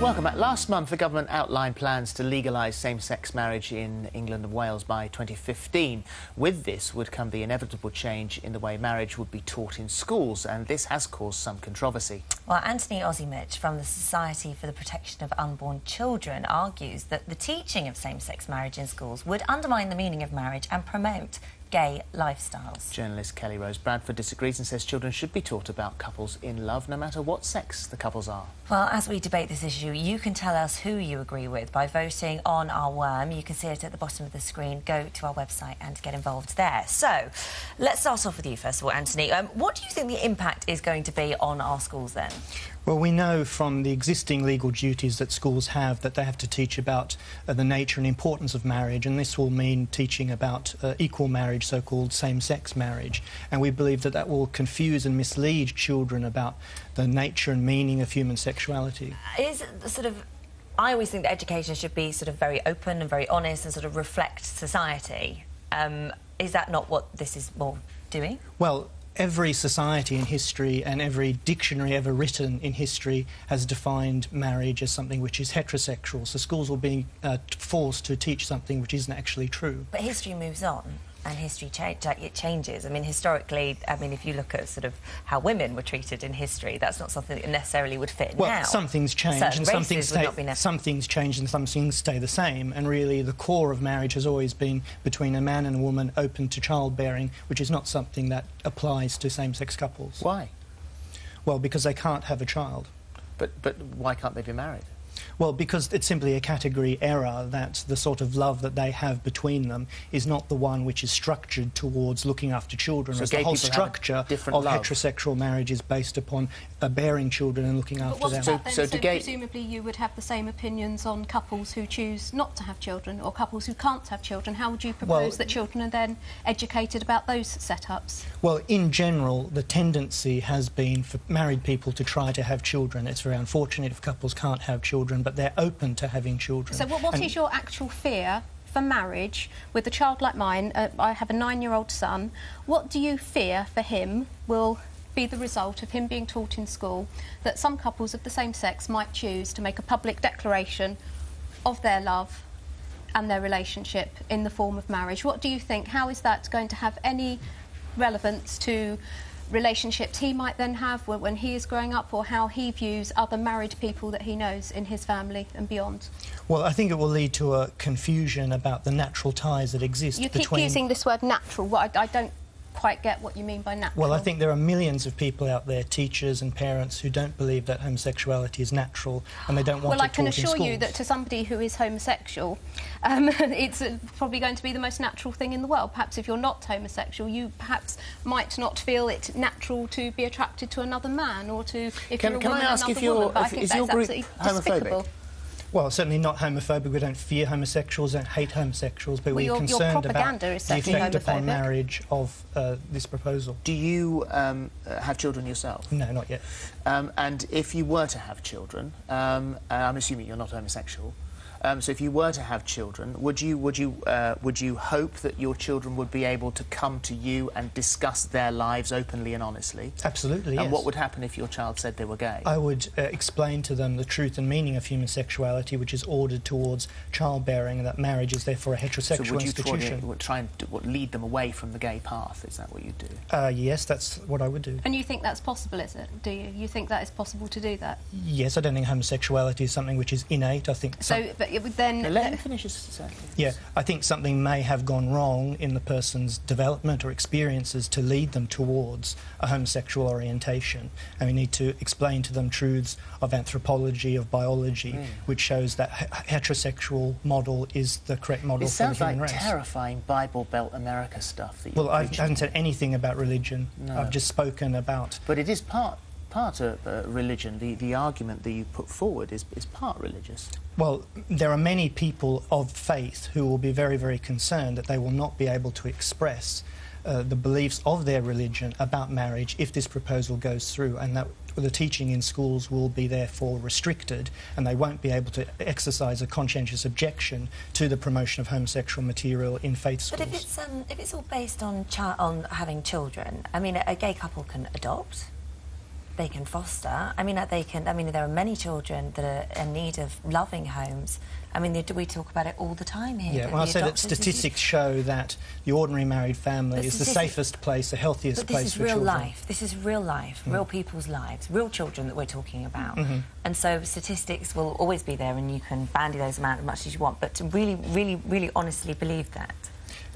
Welcome back. Last month, the government outlined plans to legalise same-sex marriage in England and Wales by 2015. With this would come the inevitable change in the way marriage would be taught in schools, and this has caused some controversy. Well, Anthony Ozimich from the Society for the Protection of Unborn Children argues that the teaching of same-sex marriage in schools would undermine the meaning of marriage and promote gay lifestyles. Journalist Kelly Rose Bradford disagrees and says children should be taught about couples in love, no matter what sex the couples are. Well, as we debate this issue, you can tell us who you agree with by voting on our worm. You can see it at the bottom of the screen. Go to our website and get involved there. So, let's start off with you, first of all, Anthony. What do you think the impact is going to be on our schools, then? Well, we know from the existing legal duties that schools have that they have to teach about the nature and importance of marriage, and this will mean teaching about equal marriage, so-called same-sex marriage. And we believe that that will confuse and mislead children about the nature and meaning of human sexuality. I always think that education should be sort of very open and very honest and sort of reflect society. Is that not what this is more doing? Well, every society in history and every dictionary ever written in history has defined marriage as something which is heterosexual, so schools will be forced to teach something which isn't actually true. But history moves on and history changes. I mean, historically, if you look at sort of how women were treated in history, that's not something that necessarily would fit now. Well, some things change and some things change and some things stay the same, and really the core of marriage has always been between a man and a woman open to childbearing, which is not something that applies to same-sex couples. Why? Well, because they can't have a child. But why can't they be married? Well, because it's simply a category error that the sort of love that they have between them is not the one which is structured towards looking after children. So the whole structure of heterosexual marriage is based upon bearing children and looking after them. So presumably you would have the same opinions on couples who choose not to have children or couples who can't have children. How would you propose that children are then educated about those setups? Well, in general, the tendency has been for married people to try to have children. It's very unfortunate if couples can't have children, but they're open to having children. So what is your actual fear for marriage with a child like mine? I have a 9-year-old son. What do you fear for him will be the result of him being taught in school that some couples of the same sex might choose to make a public declaration of their love and their relationship in the form of marriage? What do you think? How is that going to have any relevance to relationships he might then have when he is growing up, or how he views other married people that he knows in his family and beyond? Well, I think it will lead to a confusion about the natural ties that exist between... You keep using this word natural. I don't quite get what you mean by natural. Well, I think there are millions of people out there, teachers and parents, who don't believe that homosexuality is natural and they don't want it taught in schools. Well, I can assure you that to somebody who is homosexual, it's probably going to be the most natural thing in the world. Perhaps if you're not homosexual, you perhaps might not feel it natural to be attracted to another man, or to, if you're a woman, another woman. But I think that's absolutely despicable. Well, certainly not homophobic. We don't fear homosexuals, don't hate homosexuals, but we're concerned about the effect upon marriage of this proposal. Do you have children yourself? No, not yet. And if you were to have children, I'm assuming you're not homosexual, so if you were to have children, would you hope that your children would be able to come to you and discuss their lives openly and honestly? Absolutely, yes. And what would happen if your child said they were gay? I would explain to them the truth and meaning of human sexuality, which is ordered towards childbearing, and that marriage is therefore a heterosexual institution. So would you try and lead them away from the gay path? Is that what you do? Yes, that's what I would do. And you think that's possible, is it? Do you? You think that is possible to do that? Yes, I don't think homosexuality is something which is innate. I think... But it would then... Now, let him finish his sentence. Yeah, I think something may have gone wrong in the person's development or experiences to lead them towards a homosexual orientation, and we need to explain to them truths of anthropology, of biology, which shows that heterosexual model is the correct model for the human race. It sounds like terrifying Bible Belt America stuff that I haven't said anything about religion. No. I've just spoken about... But it is part of religion. The argument that you put forward is part religious. Well, there are many people of faith who will be very, very concerned that they will not be able to express the beliefs of their religion about marriage if this proposal goes through, and that the teaching in schools will be therefore restricted, and they won't be able to exercise a conscientious objection to the promotion of homosexual material in faith schools. But if it's all based on having children, I mean, a gay couple can adopt. they can foster. I mean, there are many children that are in need of loving homes. I mean, we talk about it all the time here. Yeah, well, I say that statistics show that the ordinary married family is the safest place, the healthiest place for children. This is real life, real people's lives, real children that we're talking about. And so statistics will always be there, and you can bandy those around as much as you want, but to really, really, really honestly believe that.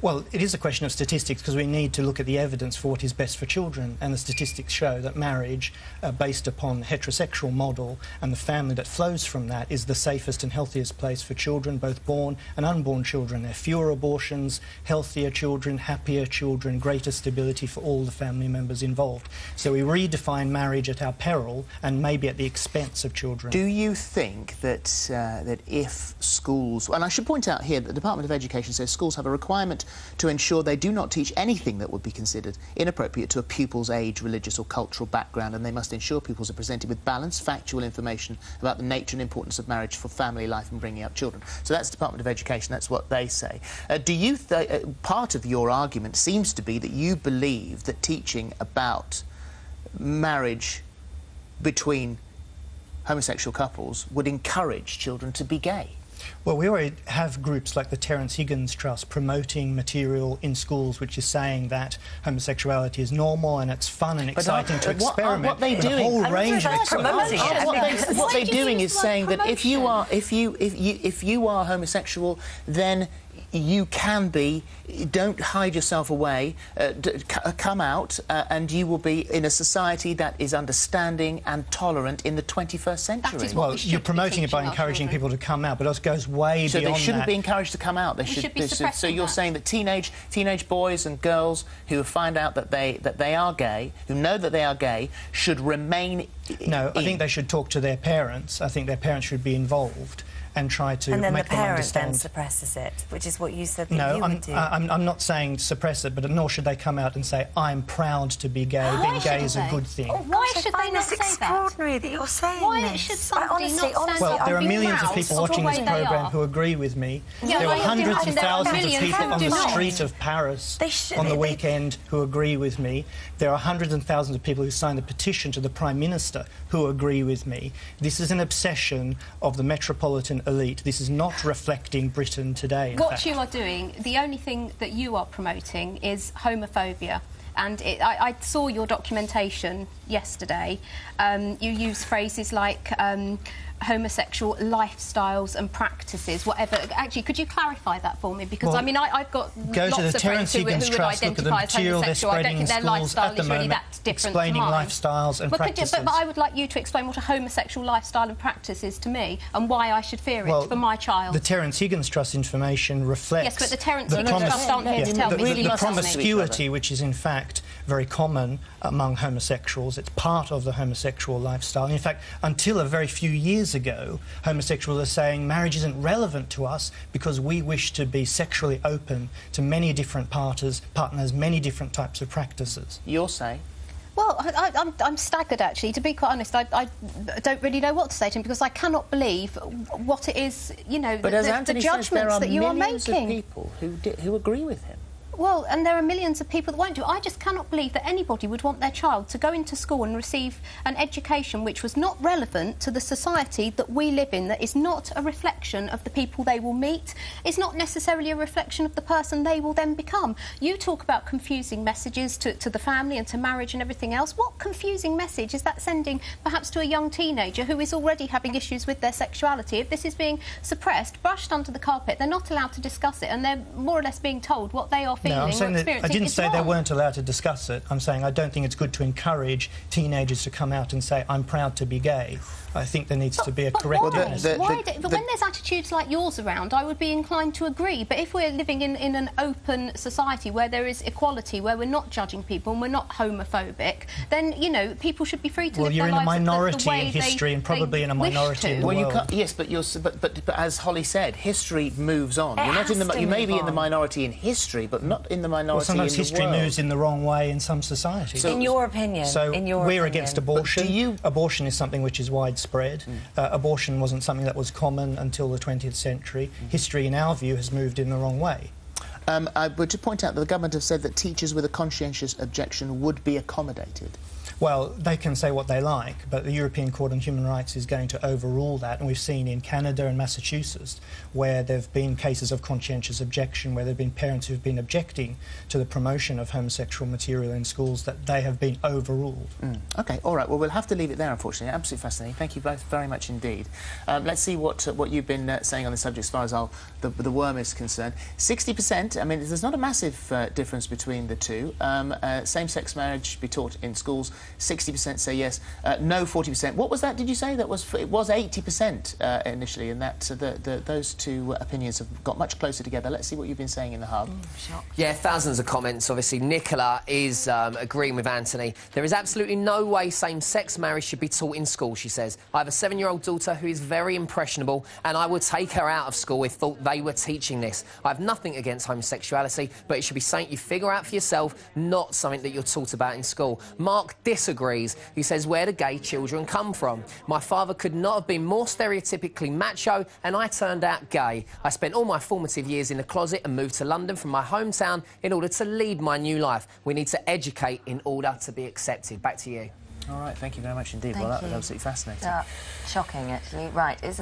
Well, it is a question of statistics because we need to look at the evidence for what is best for children, and the statistics show that marriage, based upon the heterosexual model and the family that flows from that, is the safest and healthiest place for children, both born and unborn children. There are fewer abortions, healthier children, happier children, greater stability for all the family members involved. So we redefine marriage at our peril and maybe at the expense of children. Do you think that that if schools, and I should point out here that the Department of Education says schools have a requirement to ensure they do not teach anything that would be considered inappropriate to a pupil's age, religious or cultural background, and they must ensure pupils are presented with balanced, factual information about the nature and importance of marriage for family life and bringing up children. So that's the Department of Education, that's what they say. Do you part of your argument seems to be that you believe that teaching about marriage between homosexual couples would encourage children to be gay? Well, we already have groups like the Terence Higgins Trust promoting material in schools which is saying that homosexuality is normal and it's fun and exciting to experiment. What they're doing, a whole range of what they're doing is saying that if you are homosexual, then you can be. Don't hide yourself away. Come out, and you will be in a society that is understanding and tolerant in the 21st century. That is what well, you're promoting it by encouraging people to come out, but it goes way beyond that. So they shouldn't be encouraged to come out. They should be suppressed. So you're saying that teenage boys and girls who find out that they are gay, who know that they are gay, should remain. No, I think they should talk to their parents. I think their parents should be involved and try to make them understand. And then the parent then suppresses it, which is what you said that you would do. I'm not saying suppress it, but nor should they come out and say, I'm proud to be gay, being gay is a good thing. Why should they not say that? It's extraordinary that you're saying Why this. should somebody not stand Well, up there are and be millions of proud people of the watching way this they programme are? who agree with me. Yeah, there are I hundreds imagine of there are thousands of millions people who on do the not. street of Paris on the they- weekend who agree with me. There are hundreds and thousands of people who signed a petition to the Prime Minister who agree with me. This is an obsession of the metropolitan elite. This is not reflecting Britain today. What you are doing, the only thing that you are promoting is homophobia. And I saw your documentation yesterday. You use phrases like homosexual lifestyles and practices, whatever. Actually, could you clarify that for me? Because, I mean, I've got go lots to the of Terence friends who would Higgins Trust, look at the identify as material they're homosexual. I don't spreading in think their schools lifestyle at the is really moment, that different explaining to mine. lifestyles and practices. But I would like you to explain what a homosexual lifestyle and practice is to me and why I should fear it for my child. The Terence Higgins Trust information reflects... Yes, but the Terence Higgins Trust aren't here to tell me. The promiscuity, which is in fact very common among homosexuals, it's part of the homosexual lifestyle. And in fact, until a very few years ago, homosexuals are saying marriage isn't relevant to us because we wish to be sexually open to many different partners, many different types of practices. You're saying? Well, I'm staggered, actually. To be quite honest, I don't really know what to say to him because I cannot believe what it is, you know, but the judgments that you are making. There are millions of people who agree with him. Well, and there are millions of people that won't do. I just cannot believe that anybody would want their child to go into school and receive an education which was not relevant to the society that we live in, that is not a reflection of the people they will meet, is not necessarily a reflection of the person they will then become. You talk about confusing messages to the family and to marriage and everything else. What confusing message is that sending perhaps to a young teenager who is already having issues with their sexuality? If this is being suppressed, brushed under the carpet, they're not allowed to discuss it and they're more or less being told what they are feeling. No, I'm saying that I didn't say they wrong. weren't allowed to discuss it. I'm saying I don't think it's good to encourage teenagers to come out and say, I'm proud to be gay. I think there needs to be a correctness. But when there's attitudes like yours around, I would be inclined to agree. But if we're living in an open society where there is equality, where we're not judging people and we're not homophobic, then, you know, people should be free to live their lives. Well, you're in a minority the way in history and probably in a wish minority in the well, world. you can't, yes, but as Holly said, history moves on. You're not in the. You may be in the minority in history, but not in the minority well, sometimes in the history world. moves in the wrong way in some societies. In your opinion, we're against abortion. But abortion is something which is widespread. Abortion wasn't something that was common until the 20th century. History, in our view, has moved in the wrong way. I would just point out that the government have said that teachers with a conscientious objection would be accommodated. Well, they can say what they like, but the European Court on Human Rights is going to overrule that, and we've seen in Canada and Massachusetts where there have been cases of conscientious objection, where there have been parents who've been objecting to the promotion of homosexual material in schools, that they have been overruled. OK, all right, well, we'll have to leave it there, unfortunately. Absolutely fascinating. Thank you both very much indeed. Let's see what you've been saying on the subject as far as the worm is concerned. 60%, I mean, there's not a massive difference between the two. Same-sex marriage be taught in schools. 60% say yes, no 40%. What was that, did you say? It was 80% initially, and that those two opinions have got much closer together. Let's see what you've been saying in the hub. Yeah, thousands of comments. Obviously, Nicola is agreeing with Anthony. There is absolutely no way same-sex marriage should be taught in school, she says. I have a 7-year-old daughter who is very impressionable, and I would take her out of school if thought they were teaching this. I have nothing against homosexuality, but it should be something you figure out for yourself, not something that you're taught about in school. Mark disagrees. He says, where do gay children come from? My father could not have been more stereotypically macho, and I turned out gay. I spent all my formative years in the closet and moved to London from my hometown in order to lead my new life. We need to educate in order to be accepted. Back to you. All right, thank you very much indeed. Thank Well, that you. was absolutely fascinating. Shocking, actually. Right, is